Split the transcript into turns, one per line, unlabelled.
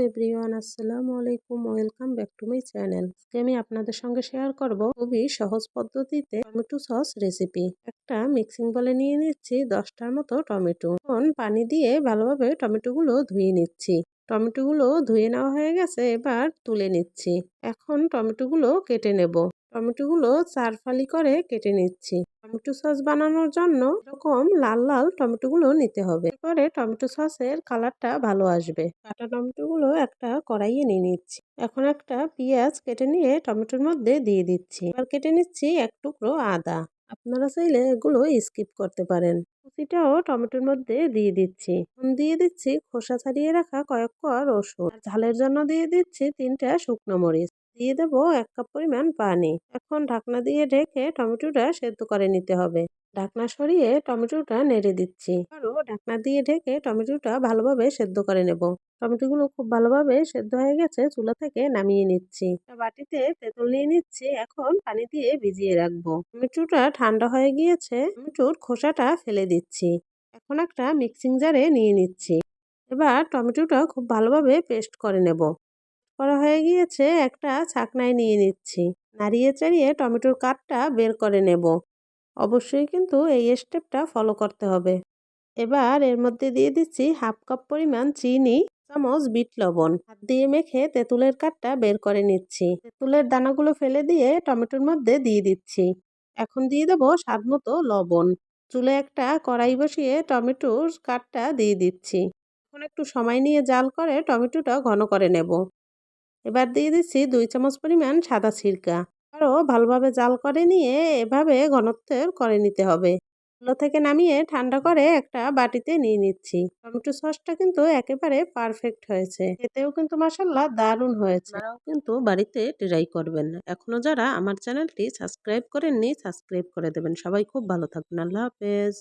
Everyone, আসসালামু আলাইকুম। Welcome back to my channel. আজকে আমি আপনাদের সঙ্গে শেয়ার করব খুবই সহজ পদ্ধতিতে টমেটো সস রেসিপি। একটা মিক্সিং বলে নিয়ে নিচ্ছি 10টার মতো টমেটো। এখন পানি দিয়ে ভালোভাবে টমেটোগুলো ধুয়ে নিচ্ছি। টমেটোগুলো ধুয়ে নেওয়া হয়ে গেছে, এবার তুলে নিচ্ছি। এখন টমেটোগুলো কেটে নেব। টমেটোগুলো 4 ফালি করে কেটে নিচ্ছি। টমেটো সস বানানোর জন্য এরকম লাল লাল টমেটোগুলো নিতে হবে, এরপরে টমেটো সসের কালারটা ভালো আসবে। কাটা টমেটোগুলো একটা কড়াইয়ে নিয়ে নিচ্ছি। এখন একটা পেঁয়াজ কেটে নিয়ে টমেটোর মধ্যে দিয়ে দিচ্ছি। এবার কেটে নিচ্ছি এক টুকরো আদা। আপনারা চাইলে এগুলো স্কিপ করতে পারেন। কুচিটাও টমেটোর মধ্যে দিয়ে দিচ্ছি। দিয়ে দিচ্ছি খোসা ছাড়িয়ে রাখা কয়েক কোয়া রসুন। আর ঝালের জন্য দিয়ে দিচ্ছি 3টা শুকনো মরিচ। দিয়ে দেবো 1 কাপ পরিমাণ পানি। এখন ঢাকনা দিয়ে ঢেকে টমেটোটা সেদ্ধ করে নিতে হবে। ঢাকনা সরিয়ে টমেটোটা নেড়ে দিচ্ছি। আরও ঢাকনা দিয়ে ঢেকে টমেটোটা ভালোভাবে সেদ্ধ করে নেব। টমেটোগুলো খুব ভালোভাবে সেদ্ধ হয়ে গেছে, চুলা থেকে নামিয়ে নিচ্ছি। একটা বাটিতে তেঁতুল নিয়ে নিচ্ছি। এখন পানি দিয়ে ভিজিয়ে রাখবো। টমেটোটা ঠান্ডা হয়ে গিয়েছে, টমেটোর খোসাটা ফেলে দিচ্ছি। এখন একটা মিক্সিং জারে নিয়ে নিচ্ছি। এবার টমেটোটা খুব ভালোভাবে পেস্ট করে নেব। করা হয়ে গিয়েছে, একটা ছাঁকনায় নিয়ে নিচ্ছি। নাড়িয়ে চাড়িয়ে টমেটোর কাঠটা বের করে নেব। অবশ্যই কিন্তু এই স্টেপটা ফলো করতে হবে। এবার এর মধ্যে দিয়ে দিচ্ছি 1/2 কাপ পরিমাণ চিনি, চামচ বিট লবণ। হাত দিয়ে মেখে তেঁতুলের কাঠটা বের করে নিচ্ছি। তেঁতুলের দানাগুলো ফেলে দিয়ে টমেটোর মধ্যে দিয়ে দিচ্ছি। এখন দিয়ে দেবো স্বাদ মতো লবণ। চুলে একটা কড়াই বসিয়ে টমেটোর কাঠটা দিয়ে দিচ্ছি। এখন একটু সময় নিয়ে জাল করে টমেটোটা ঘন করে নেব। এবার দিয়ে দিচ্ছি 2 চামচ পরিমাণ সাদা সিরকা। আরও ভালোভাবে জাল করে নিয়ে এভাবে ঘনত্বের করে নিতে হবে। চুলা থেকে নামিয়ে ঠান্ডা করে একটা বাটিতে নিয়ে নিচ্ছি। টমেটো সসটা কিন্তু একেবারে পারফেক্ট হয়েছে। খেতেও কিন্তু মাশাআল্লাহ দারুণ হয়েছে। আপনারাও কিন্তু বাড়িতে ট্রাই করবেন। এখনো যারা আমার চ্যানেলটি সাবস্ক্রাইব করেননি, সাবস্ক্রাইব করে দেবেন। সবাই খুব ভালো থাকবেন। আল্লাহ হাফেজ।